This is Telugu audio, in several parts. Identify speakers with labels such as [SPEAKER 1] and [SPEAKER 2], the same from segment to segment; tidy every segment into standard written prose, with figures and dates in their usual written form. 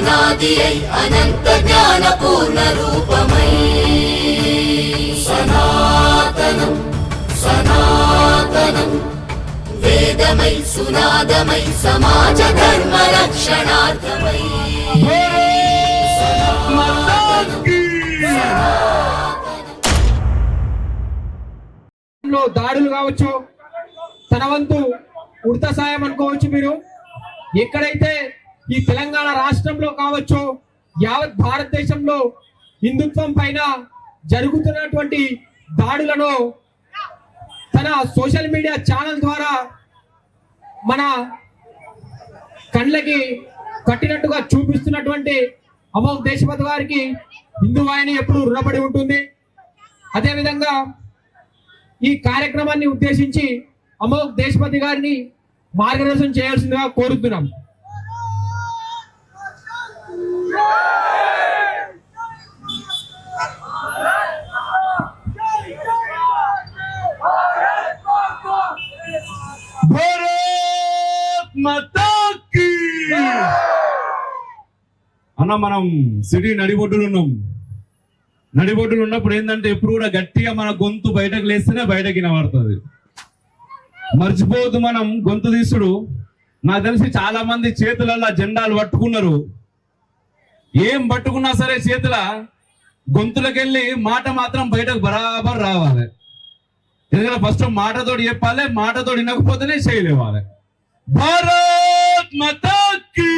[SPEAKER 1] అనాది అనంత జ్ఞాన పూర్ణ రూపమై సనాతనం సనాతనం వేదమై సునాదమై సమాజ ధర్మ రక్షణార్థమై
[SPEAKER 2] దాడులు కావచ్చు, తన వంతు ఉడత సాయం అనుకోవచ్చు. మీరు ఎక్కడైతే ఈ తెలంగాణ రాష్ట్రంలో కావచ్చు, యావత్ భారతదేశంలో హిందుత్వం పైన జరుగుతున్నటువంటి దాడులను తన సోషల్ మీడియా ఛానల్ ద్వారా మన కళ్ళకి కట్టినట్టుగా చూపిస్తున్నటువంటి అమోఘ్ దేశపతి గారికి హిందూ వాహిని ఎప్పుడు రుణపడి ఉంటుంది. అదేవిధంగా ఈ కార్యక్రమాన్ని ఉద్దేశించి అమోఘ్ దేశపతి గారిని మార్గదర్శనం చేయాల్సిందిగా కోరుతున్నాం.
[SPEAKER 3] అన్న, మనం సిటీ నడిబొడ్డులు ఉన్నాం. నడిబొడ్డులు ఉన్నప్పుడు ఏంటంటే ఎప్పుడు కూడా గట్టిగా మన గొంతు బయటకు లేస్తేనే బయటకి వినబడుతుంది. మర్చిపోవద్దు మనం గొంతు తీసుడు. నాకు తెలిసి చాలా మంది చేతులలో జెండాలు పట్టుకున్నారు. ఏం పట్టుకున్నా సరే చేతుల గొంతులకెళ్ళి మాట మాత్రం బయటకు బరాబర్ రావాలి. ఎందుకంటే ఫస్ట్ మాటతోటి చెప్పాలి, మాటతోటి వినకపోతేనే చేయలేవాలి. భారత్ మాతా కీ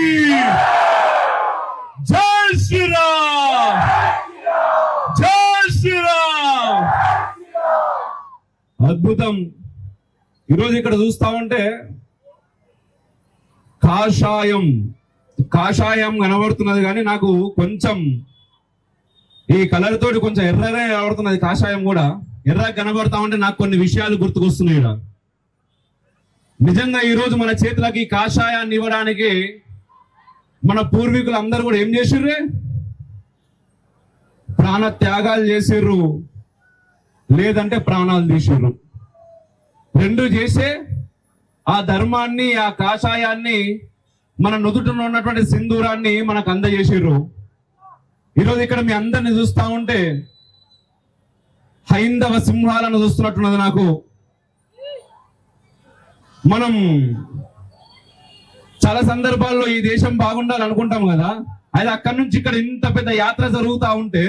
[SPEAKER 3] జై శ్రీరామ్, జై శ్రీరామ్. అద్భుతం. ఈరోజు ఇక్కడ చూస్తా ఉంటే కాషాయం కాషాయం కనబడుతున్నది, కానీ నాకు కొంచెం ఈ కలర్ తోటి కొంచెం ఎర్రగా కనబడుతున్నది. కాషాయం కూడా ఎర్రగా కనబడతా ఉంటే నాకు కొన్ని విషయాలు గుర్తుకొస్తున్నాయి. నిజంగా ఈరోజు మన చేతులకి కాషాయాన్ని ఇవ్వడానికి మన పూర్వీకులు అందరూ కూడా ఏం చేసిర్రు? ప్రాణ త్యాగాలు చేసిర్రు, లేదంటే ప్రాణాలు తీసిర్రు. రెండు చేసే ఆ ధర్మాన్ని, ఆ కాషాయాన్ని, మన నుదుటలో ఉన్నటువంటి సింధూరాన్ని మనకు అందజేసిర్రు. ఈరోజు ఇక్కడ మీ అందరిని చూస్తా ఉంటే హైందవ సింహాలను చూస్తున్నట్టున్నది నాకు. మనం చాలా సందర్భాల్లో ఈ దేశం బాగుండాలి అనుకుంటాం కదా, అయితే అక్కడి నుంచి ఇక్కడ ఇంత పెద్ద యాత్ర జరుగుతూ ఉంటే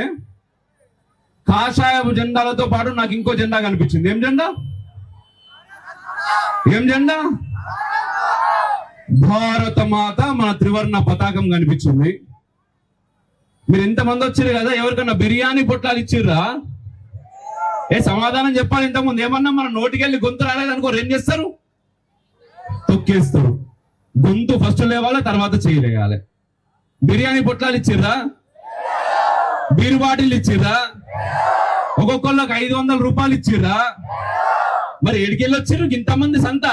[SPEAKER 3] కాషాయపు జెండాలతో పాటు నాకు ఇంకో జెండా కనిపించింది. ఏం జెండా? ఏం జెండా? భారత మాత, మన త్రివర్ణ పతాకం కనిపించింది. మీరు ఎంతమంది వచ్చారు కదా, ఎవరికన్నా బిర్యానీ పొట్లాలు ఇచ్చిర్రా? సమాధానం చెప్పాలి. ఇంతకుముందు ఏమన్నా మన నోటికెళ్ళి గొంతు రాలేదనుకో, ఏం చేస్తారు? తొక్కేస్తారు. గొంతు ఫస్ట్ లేవాలి, తర్వాత చేయలేయాలి. బిర్యానీ పొట్లాలు ఇచ్చిర్రా? Beer bottle ఇచ్చిర్రా? ఒక్కొక్కళ్ళకి 500 రూపాయలు ఇచ్చిర్రా? మరి ఎడికెళ్ళి వచ్చిర్రు ఇంతమంది సంత?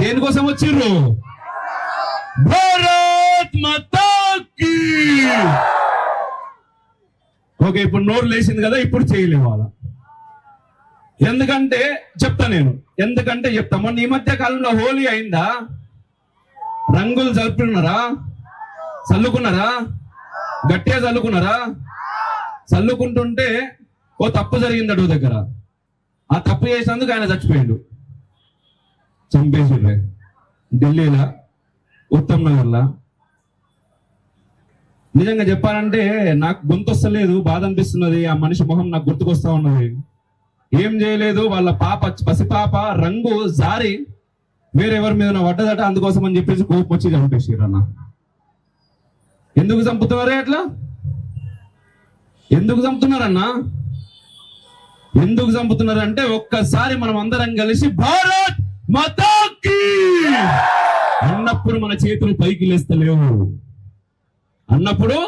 [SPEAKER 3] దేనికోసం వచ్చిర్రు? భారత్ మాతా కీ. ఓకే, ఇప్పుడు నోరు లేచింది కదా, ఇప్పుడు చేయలేవాల. ఎందుకంటే చెప్తా మొన్న ఈ మధ్య కాలంలో హోలీ అయిందా? రంగులు జరుపుకున్నారా? చల్లుకున్నారా? గట్టిగా చల్లుకున్నారా? చల్లుకుంటుంటే ఓ తప్పు జరిగింది అటు దగ్గర. ఆ తప్పు చేసినందుకు ఆయన చచ్చిపోయాడు. చంపేసిర్రే ఢిల్లీలో, ఉత్తమ్ నగర్లా. నిజంగా చెప్పాలంటే నాకు గొంతు వస్తలేదు, బాధ అనిపిస్తున్నది. ఆ మనిషి మొహం నాకు గుర్తుకొస్తా ఉన్నది. ఏం చేయలేదు, వాళ్ళ పసిపాప రంగు జారి వేరెవరి మీద పడ్డదట, అందుకోసం అని చెప్పేసి కోపం వచ్చి చంపేసిరన్న. ఎందుకు చంపుతున్నారే అట్లా? ఎందుకు చంపుతున్నారన్నా? ఎందుకు చంపుతున్నారంటే ఒక్కసారి మనం అందరం కలిసి భారత్ మాతా కీ అన్నప్పుడు మన చేతులు పైకి లేస్తలేవు. అన్నప్పుడు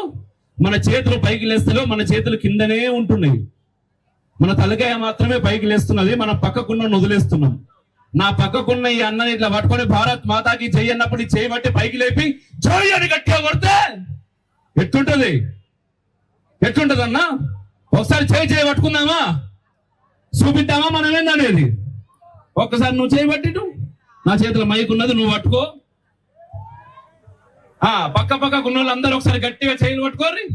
[SPEAKER 3] మన చేతులు పైకి లేస్తలేవు, మన చేతులు కిందనే ఉంటున్నాయి. మన తలకాయ మాత్రమే పైకి లేస్తున్నది, మన పక్కకున్న వదిలేస్తున్నాం. నా పక్కకున్న ఈ అన్నని ఇట్లా పట్టుకొని భారత్ మాతాకి జై అన్నప్పుడు ఈ చేయి బట్టి పైకి లేపి జై అని గట్టిగా కొడితే ఎట్లుంటది? ఎట్లుంటదన్నా? ఒకసారి చేయి పట్టుకుందామా? చూపిద్దామా మనం ఏందనేది? ఒక్కసారి నువ్వు చేయబట్టి, నా చేతిలో మైక్ ఉన్నది, నువ్వు పట్టుకో. పక్క పక్క ఉన్న వాళ్ళందరూ ఒకసారి గట్టిగా చేయలు పట్టుకోర్రి.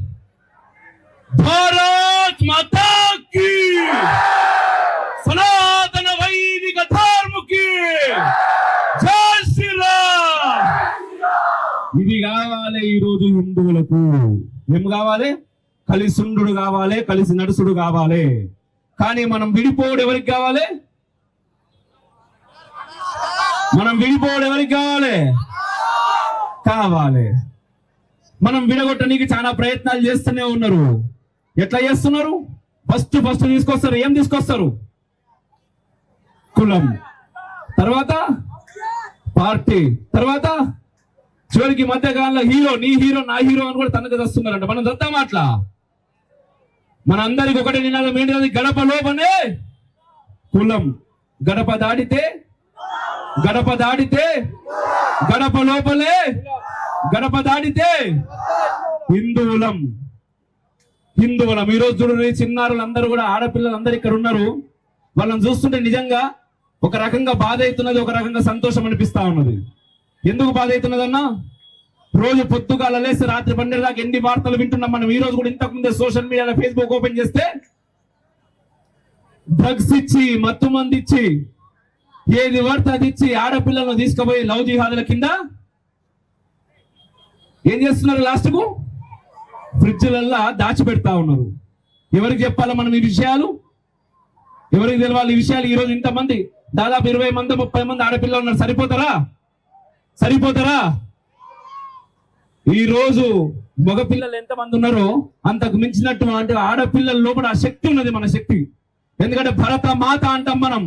[SPEAKER 3] భారత్ మాతా కీ, సనాతన వైదిక ధర్మకి జై శ్రీరామ్. ఇది కావాలి ఈ రోజు హిందువులకు. ఏం కావాలి? కలిసుండు కావాలి, కలిసి నడుసుడు కావాలి. కానీ మనం విడిపోవడం ఎవరికి కావాలి? మనం విడిపోవడం ఎవరికి కావాలి? కావాలి. మనం విడగొట్టడానికి చాలా ప్రయత్నాలు చేస్తూనే ఉన్నారు. ఎట్లా చేస్తున్నారు? ఫస్ట్ తీసుకొస్తారు. ఏం తీసుకొస్తారు? కులం, తర్వాత పార్టీ, తర్వాత చివరికి మధ్యకాలంలో హీరో, నీ హీరో నా హీరో అని కూడా తనకు తెస్తున్నారంట. మనం చద్దాం అట్లా. మన అందరికి ఒకటే నినాదం ఏంటి? గడప లోపనే కులం, గడప దాడితే గడప లోపలే, గడప దాడితే హిందువులం. ఈ రోజు చూడండి, చిన్నారులు అందరూ కూడా, ఆడపిల్లలు అందరు ఇక్కడ ఉన్నారు. వాళ్ళని చూస్తుంటే నిజంగా ఒక రకంగా బాధ అవుతున్నది, ఒక రకంగా సంతోషం అనిపిస్తా ఉన్నది. ఎందుకు బాధ అవుతున్నదన్నా, రోజు పొద్దుగాల లేసి రాత్రి 12 దాకా ఎన్ని వార్తలు వింటున్నాం మనం. ఈ రోజు కూడా ఇంతకుముందే సోషల్ మీడియాలో ఫేస్బుక్ ఓపెన్ చేస్తే డ్రగ్స్ ఇచ్చి, మత్తు మంది ఇచ్చి, ఏది పడితే అది ఇచ్చి ఆడపిల్లలను తీసుకుపోయి లవ్ జిహాదుల కింద ఏం చేస్తున్నారు? లాస్ట్ కు ఫ్రిడ్జ్లల్లా దాచిపెడతా ఉన్నారు. ఎవరికి చెప్పాలా మనం ఈ విషయాలు? ఎవరికి తెలవాలి ఈ విషయాలు? ఈ రోజు ఇంతమంది, దాదాపు 20 మంది 30 మంది ఆడపిల్లలు ఉన్నారు. సరిపోతారా? ఈ రోజు మగపిల్లలు ఎంతమంది ఉన్నారో అంతకు మించినట్టు అంటే ఆడపిల్లల లోపల ఆ శక్తి ఉన్నది, మన శక్తి. ఎందుకంటే భరత మాత అంటాం మనం.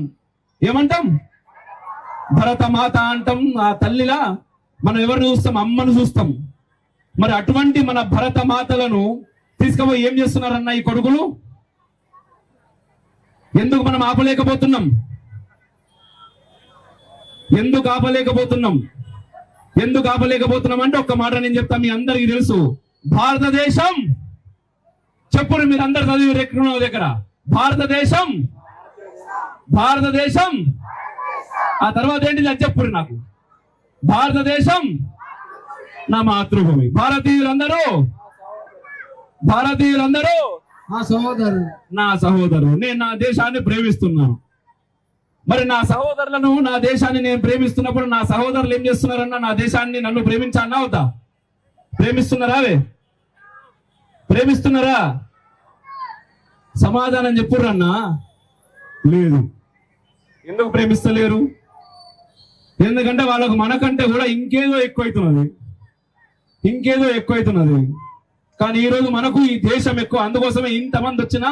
[SPEAKER 3] ఏమంటాం? భరత మాత అంటాం. ఆ తల్లిలా మనం ఎవరిని చూస్తాం? అమ్మను చూస్తాం. మరి అటువంటి మన భరత మాతలను తీసుకుపోయి ఏం చేస్తున్నారన్న ఈ కొడుకులు? ఎందుకు మనం ఆపలేకపోతున్నాం? ఎందుకు ఆపలేకపోతున్నాం అంటే ఒక్క మాట నేను చెప్తా, మీ అందరికీ తెలుసు. భారతదేశం, చెప్పురు మీరు అందరు చదివి ఎక్కడ దగ్గర. భారతదేశం ఆ తర్వాత ఏంటిది అది చెప్పురు నాకు. భారతదేశం నా మాతృభూమి. భారతీయులందరూ నా సహోదరు. నేను నా దేశాన్ని ప్రేమిస్తున్నాను. మరి నా సహోదరులను, నా దేశాన్ని నేను ప్రేమిస్తున్నప్పుడు నా సహోదరులు ఏం చేస్తున్నారన్నా? నా దేశాన్ని, నన్ను ప్రేమించాలన్నా అవుతా? ప్రేమిస్తున్నారా? సమాధానం చెప్పుర్రన్నా. లేదు. ఎందుకు ప్రేమిస్తలేరు? ఎందుకంటే వాళ్ళకు మనకంటే కూడా ఇంకేదో ఎక్కువైతున్నది. కానీ ఈ రోజు మనకు ఈ దేశం ఎక్కువ. అందుకోసమే ఇంతమంది వచ్చిన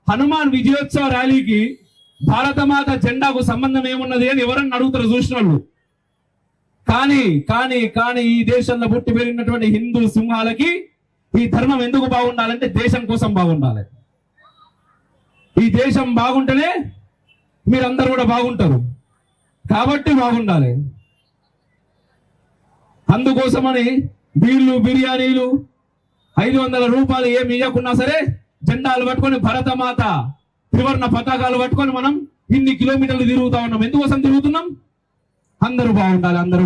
[SPEAKER 3] హనుమాన్ విజయోత్సవ ర్యాలీకి భారతమాత జెండాకు సంబంధం ఏమున్నది అని ఎవరన్నా అడుగుతారు చూసిన వాళ్ళు. కానీ ఈ దేశంలో పుట్టి పెరిగినటువంటి హిందూ సింహాలకి ఈ ధర్మం ఎందుకు బాగుండాలంటే దేశం కోసం బాగుండాలి. ఈ దేశం బాగుంటేనే మీరందరూ కూడా బాగుంటారు. కాబట్టి బాగుండాలి. అందుకోసమని బీర్లు, బిర్యానీలు, 500 రూపాయలు ఏమి ఇవ్వకున్నా సరే జెండాలు పట్టుకొని, భరతమాత త్రివర్ణ పతాకాలు పట్టుకొని మనం ఇన్ని కిలోమీటర్లు తిరుగుతా ఉన్నాం. ఎందుకోసం తిరుగుతున్నాం? అందరూ బాగుండాలి. అందరూ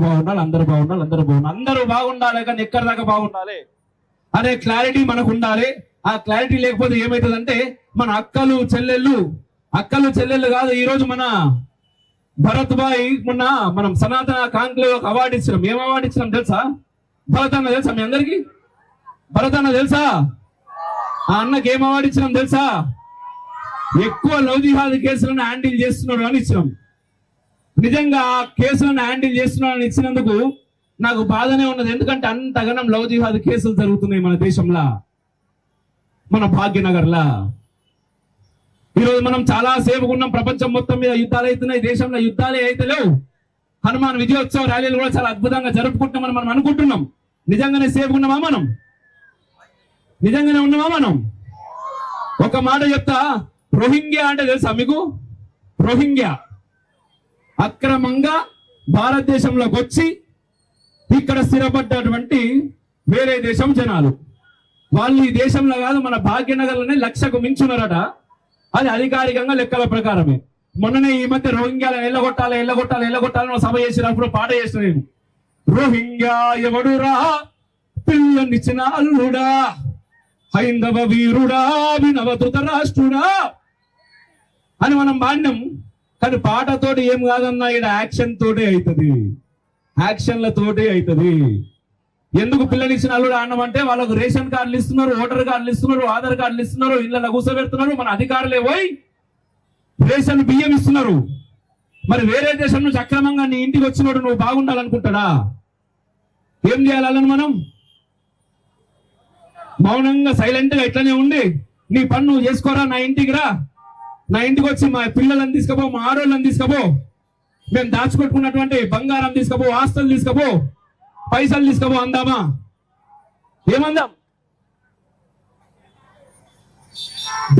[SPEAKER 3] బాగుండాలి. కానీ ఎక్కడి దాకా బాగుండాలి అనే క్లారిటీ మనకు ఉండాలి. ఆ క్లారిటీ లేకపోతే ఏమవుతుందంటే మన అక్కలు చెల్లెళ్ళు కాదు. ఈ రోజు మన భరత్ భాయ్ మొన్న మనం సనాతన కాంక్లేవ్ ఒక అవార్డు ఇచ్చినాం. ఏం అవార్డు ఇచ్చినాం తెలుసా? భరత్ అన్న తెలుసా మీ అందరికి? తెలుసా? ఆ అన్నకి ఏం అవార్డు ఇచ్చినాం తెలుసా? ఎక్కువ లవ్ జిహాద్ కేసులను హ్యాండిల్ చేస్తున్నాడు అని ఇచ్చినాం. నిజంగా ఆ కేసులను హ్యాండిల్ చేస్తున్నాడు అని ఇచ్చినందుకు నాకు బాధనే ఉన్నది. ఎందుకంటే అంతగానం లవ్ జిహాద్ కేసులు జరుగుతున్నాయి మన దేశంలో, మన భాగ్యనగర్లా. ఈరోజు మనం చాలా సేపుగా ఉన్నాం. ప్రపంచం మొత్తం మీద యుద్ధాలు అవుతున్నాయి, దేశంలో యుద్ధాలే అయితే లేవు. హనుమాన్ విజయోత్సవ ర్యాలీలు కూడా చాలా అద్భుతంగా జరుపుకుంటామని మనం అనుకుంటున్నాం. నిజంగానే సేపుగా ఉన్నామా మనం? ఒక మాట చెప్తా. రోహింగ్యా అంటే తెలుసా మీకు? రోహింగ్యా అక్రమంగా భారతదేశంలోకి వచ్చి ఇక్కడ స్థిరపడ్డటువంటి వేరే దేశం జనాలు. వాళ్ళు ఈ దేశంలో కాదు, మన భాగ్యనగర్లోనే 1,00,000కు మించున్నారట. అది అధికారికంగా లెక్కల ప్రకారమే. మొన్ననే ఈ మధ్య రోహింగ్యాలను ఎల్లగొట్టాలని సభ చేసినప్పుడు పాట చేసిన నేను. రోహింగ్యా ఎవడురా పిల్లనిచ్చిన అల్లుడా, హైందవ వీరుడా, వినవధృత రాష్ట్రుడా అని మనం పాడినాం. కానీ పాటతోటి ఏం కాదన్నా, ఇక్కడ యాక్షన్ తోటే అవుతుంది, యాక్షన్లతోటే అవుతుంది. ఎందుకు పిల్లనిచ్చిన అల్లుడు అన్నామంటే వాళ్ళకు రేషన్ కార్డులు ఇస్తున్నారు, ఓటర్ కార్డులు ఇస్తున్నారు, ఆధార్ కార్డులు ఇస్తున్నారు, ఇళ్ళ కూర్చోబెడుతున్నారు. మన అధికారులే పోయి రేషన్ బియ్యం ఇస్తున్నారు. మరి వేరే దేశం నుంచి అక్రమంగా నీ ఇంటికి వచ్చినోడు నువ్వు బాగుండాలనుకుంటాడా? ఏం చేయాలని మనం మౌనంగా సైలెంట్ గా ఇట్లనే ఉండి నీ పని నువ్వు చేసుకోరా, నా ఇంటికి రా, నా ఇంటికి వచ్చి మా పిల్లలను తీసుకపో, మా ఆడోళ్ళని తీసుకపో, మేము దాచుకొట్టుకున్నటువంటి బంగారం తీసుకపో, ఆస్తులు తీసుకపో, పైసలు తీసుకపో అందామా? ఏమందాం?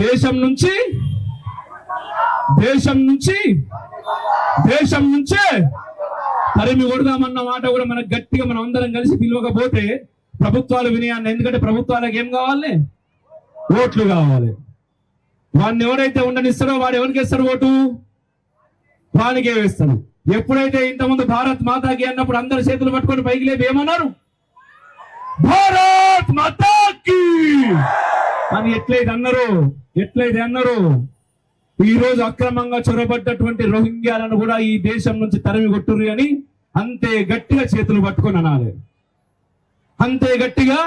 [SPEAKER 3] దేశం నుంచే తరిమి కొడదామన్న మాట కూడా మనకు గట్టిగా మనం అందరం కలిసి పిలవకపోతే ప్రభుత్వాలు వినయాన్ని. ఎందుకంటే ప్రభుత్వాలకు ఏం కావాలి? ఓట్లు కావాలి. వాడిని ఎవరైతే ఉండనిస్తారో వాడు ఎవరికి వేస్తారు ఓటు? వానికే వేస్తారు. ఎప్పుడైతే ఇంతకుముందు భారత్ మాతాకి అన్నప్పుడు అందరు చేతులు పట్టుకొని పైకి లేపి ఏమన్నారు? భారత్ మాతాకి అని ఎట్లయితే అన్నారు, ఈ రోజు అక్రమంగా చొరబడ్డటువంటి రోహింగ్యాలను కూడా ఈ దేశం నుంచి తరిమి కొట్టుర్రి అని అంతే గట్టిగా చేతులు పట్టుకొని అనాలి. అంతే గట్టిగా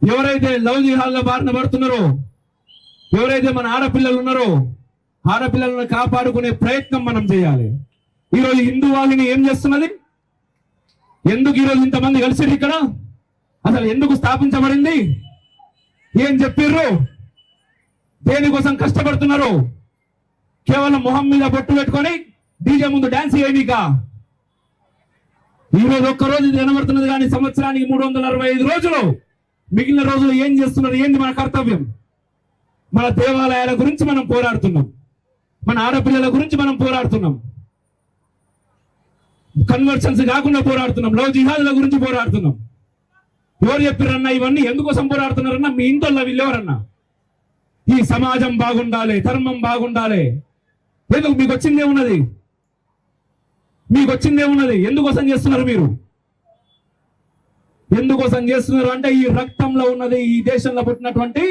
[SPEAKER 3] ఎవరైతే లవ్ జిహాద్ల బారిన పడుతున్నారో, ఎవరైతే మన ఆడపిల్లలు ఉన్నారో, ఆడపిల్లలను కాపాడుకునే ప్రయత్నం మనం చేయాలి. ఈరోజు హిందూ వాహిని ఏం చేస్తున్నది? ఎందుకు ఈరోజు ఇంతమంది కలిసి ఇక్కడ అసలు ఎందుకు స్థాపించబడింది? ఏం చెప్పిర్రు? దేనికోసం కష్టపడుతున్నారు? కేవలం మొహం మీద బొట్టు పెట్టుకొని డీజే ముందు డాన్స్ చేయనికా? ఈరోజు ఒక్కరోజు కనబడుతున్నది, కానీ సంవత్సరానికి 365 రోజులు మిగిలిన రోజులు ఏం చేస్తున్నారు? ఏంది మన కర్తవ్యం? మన దేవాలయాల గురించి మనం పోరాడుతున్నాం, మన ఆడపిల్లల గురించి మనం పోరాడుతున్నాం, కన్వర్షన్స్ కాకుండా పోరాడుతున్నాం, లవ్ జిహాదుల గురించి పోరాడుతున్నాం. ఎవరు చెప్పారన్నా ఇవన్నీ? ఎందుకోసం పోరాడుతున్నారన్నా? మీ ఇంట్లో వీళ్ళెవరన్నా? ఈ సమాజం బాగుండాలి, ధర్మం బాగుండాలి. ఎందుకు? మీకు వచ్చిందేమున్నది? ఎందుకోసం చేస్తున్నారు మీరు? ఎందుకోసం చేస్తున్నారు అంటే ఈ రక్తంలో ఉన్నది, ఈ దేశంలో పుట్టినటువంటి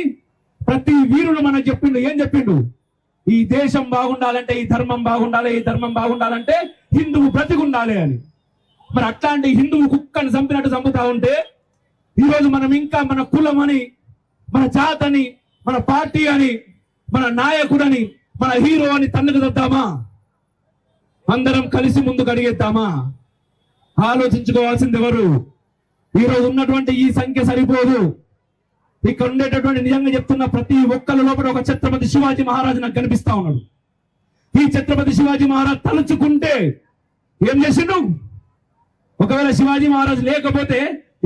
[SPEAKER 3] ప్రతి వీరుడు మనకు చెప్పిండు. ఏం చెప్పిండు? ఈ దేశం బాగుండాలంటే ఈ ధర్మం బాగుండాలి, ఈ ధర్మం బాగుండాలంటే హిందువు బ్రతికుండాలి అని. మరి అట్లాంటి హిందువు కుక్కని చంపినట్టు చంపుతా ఉంటే ఈరోజు మనం ఇంకా మన కులం అని, మన జాతని, మన పార్టీ అని, మన నాయకుడని, మన హీరో అని తన్నుకు తెద్దామా? అందరం కలిసి ముందుకు అడిగేద్దామా? ఆలోచించుకోవాల్సింది ఎవరు? ఈరోజు ఉన్నటువంటి ఈ సంఖ్య సరిపోదు. ఇక్కడ ఉండేటటువంటి నిజంగా చెప్తున్న ప్రతి ఒక్కరి లోపల ఒక ఛత్రపతి శివాజీ మహారాజు నాకు కనిపిస్తా ఉన్నాడు. ఈ ఛత్రపతి శివాజీ మహారాజ్ తలుచుకుంటే ఏం చేసిండు? ఒకవేళ శివాజీ మహారాజు లేకపోతే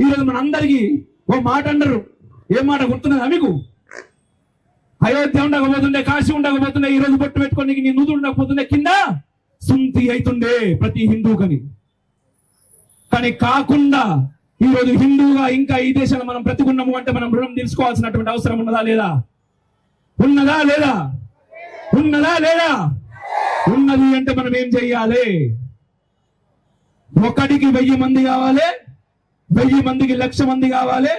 [SPEAKER 3] ఈరోజు మన అందరికీ ఓ మాట అంటారు. ఏం మాట గుర్తున్నదా మీకు? అయోధ్య ఉండకపోతుండే, కాశీ ఉండకపోతుండే, ఈ రోజు బొట్టు పెట్టుకొని నీ నుదు ఉండకపోతుండే, కింద సుంతి అవుతుండే ప్రతి హిందూకని. కానీ కాకుండా ఈరోజు హిందూగా ఇంకా ఈ దేశంలో మనం బ్రతికున్నాము అంటే మనం రుణం తీసుకోవాల్సినటువంటి అవసరం ఉన్నదా లేదా? ఉన్నది అంటే మనం ఏం చెయ్యాలి? ఒకటికి 1000 మంది కావాలి, 1000 మందికి 1,00,000 మంది కావాలి.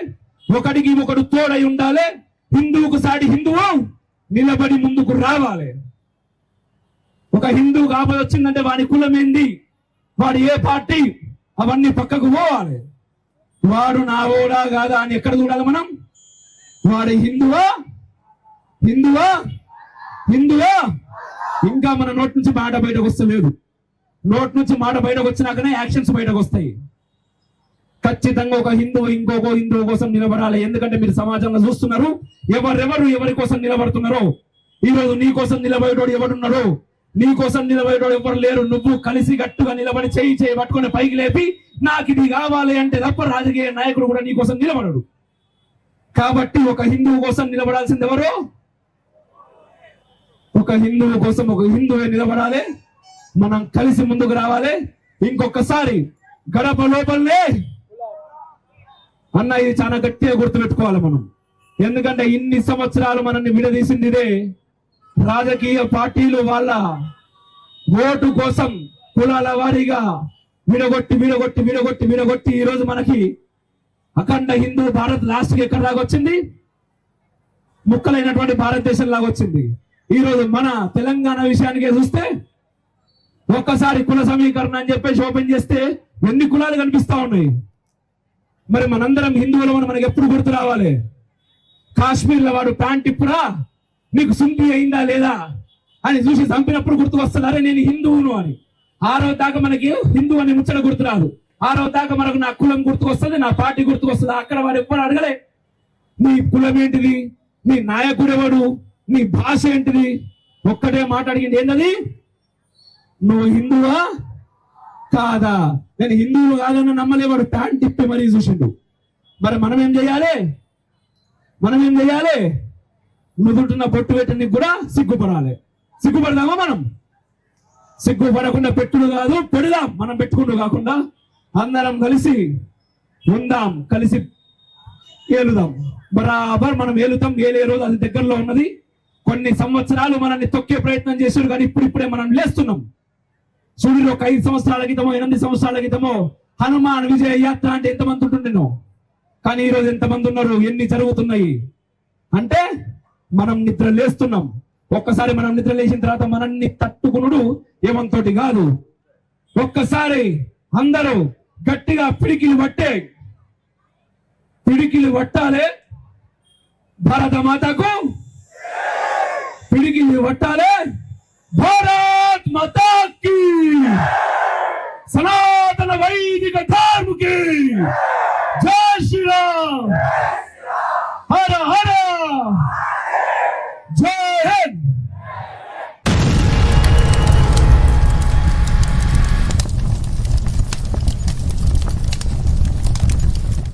[SPEAKER 3] ఒకటికి ఒకడు తోడై ఉండాలి. హిందువుకు సాటి హిందువు నిలబడి ముందుకు రావాలి. ఒక హిందువు ఆపద వచ్చిందంటే వాడి కులం ఏంది, వాడు ఏ పార్టీ, అవన్నీ పక్కకు పోవాలి. వాడు నా ఓడా కాదా అని ఎక్కడ చూడాలి మనం? వాడు హిందువా? ఇంకా మన నోటి నుంచి మాట బయటకు వస్తలేదు. నోటి నుంచి మాట బయటకు వచ్చినాకనే యాక్షన్స్ బయటకు వస్తాయి. ఖచ్చితంగా ఒక హిందువు ఇంకొక హిందువు కోసం నిలబడాలి. ఎందుకంటే మీరు సమాజంలో చూస్తున్నారు ఎవరి కోసం నిలబడుతున్నారో. ఈరోజు నీ కోసం నిలబడేటోడు ఎవడున్నారో? నీ కోసం నిలబడేటోడు ఎవరు లేరు. నువ్వు కలిసి గట్టుగా నిలబడి చేయి పట్టుకొని పైకి లేపి నాకు ఇది కావాలి అంటే తప్ప రాజకీయ నాయకుడు కూడా నీ కోసం నిలబడడు. కాబట్టి ఒక హిందువు కోసం నిలబడాల్సింది ఎవరు? ఒక హిందువు కోసం ఒక హిందువే నిలబడాలి. మనం కలిసి ముందుకు రావాలి. ఇంకొకసారి గడప లోపలనే అన్న, ఇది చాలా గట్టిగా గుర్తుపెట్టుకోవాలి మనం. ఎందుకంటే ఇన్ని సంవత్సరాలు మనల్ని విడదీసింది ఇదే. రాజకీయ పార్టీలు వాళ్ళ ఓటు కోసం కులాల వారీగా విడగొట్టి ఈరోజు మనకి అఖండ హిందూ భారత్ లాస్ట్కి ఎక్కడ లాగా వచ్చింది? ముక్కలైనటువంటి భారతదేశం లాగా వచ్చింది. ఈ రోజు మన తెలంగాణ విషయానికి చూస్తే ఒక్కసారి కుల సమీకరణ అని చెప్పేసి ఓపెన్ చేస్తే ఎన్ని కులాలు కనిపిస్తా ఉన్నాయి. మరి మనందరం హిందువులు మనకి ఎప్పుడు గుర్తు రావాలి? కాశ్మీర్లో వాడు ప్యాంట్ ఇప్పుడా నీకు సుంటి అయిందా లేదా అని చూసి చంపినప్పుడు గుర్తు వస్తున్నారే నేను హిందువును అని. ఆ రోజు దాకా మనకి హిందూ అని ముచ్చట గుర్తు రాదు. ఆ రోజు దాకా మనకు నా కులం గుర్తుకు వస్తుంది, నా పార్టీ గుర్తుకు వస్తుంది. అక్కడ వాడు ఎప్పుడు అడగలే నీ కులం ఏంటిది, నీ నాయకుడు ఎవడు, నీ భాష ఏంటిది. ఒక్కటే మాట అడిగింది, ఏంటది? నువ్వు హిందువా కాదా? నేను హిందువులు కాదని నమ్మలేవాడు ప్యాంట్ తిప్పి మరీ చూసిండు. మరి మనం ఏం చేయాలి? నుదుటిన బొట్టు పెట్టడానికి కూడా సిగ్గుపడాలి. సిగ్గుపడదామా? మనం సిగ్గుపడకుండా పెట్టుడు కాదు, పెడదాం. మనం పెట్టుకుంటూ కాకుండా అందరం కలిసి ఉందాం, కలిసి ఏలుదాం. బరాబర్ మనం ఏలుతాం. ఏలే రోజు అది దగ్గరలో ఉన్నది. కొన్ని సంవత్సరాలు మనల్ని తొక్కే ప్రయత్నం చేశారు, కానీ ఇప్పుడిప్పుడే మనం లేస్తున్నాం. సూర్యుడు ఒక 5 సంవత్సరాల క్రితమో 8 సంవత్సరాల క్రితమో హనుమాన్ విజయ యాత్ర అంటే ఎంతమంది ఉంటుండేనో, కానీ ఈరోజు ఎంతమంది ఉన్నారు? ఎన్ని జరుగుతున్నాయి అంటే మనం నిద్ర లేస్తున్నాం. ఒక్కసారి మనం నిద్ర లేచిన తర్వాత మనల్ని తట్టుకునుడు ఏమంతోటి కాదు. ఒక్కసారి అందరూ గట్టిగా పిడికిలు పట్టాలి. భారత మాతకు పిడికిలు పట్టాలి. భారత్ మాతాకి, సనాతన వైదిక ధర్మకి జై శ్రీరామ్.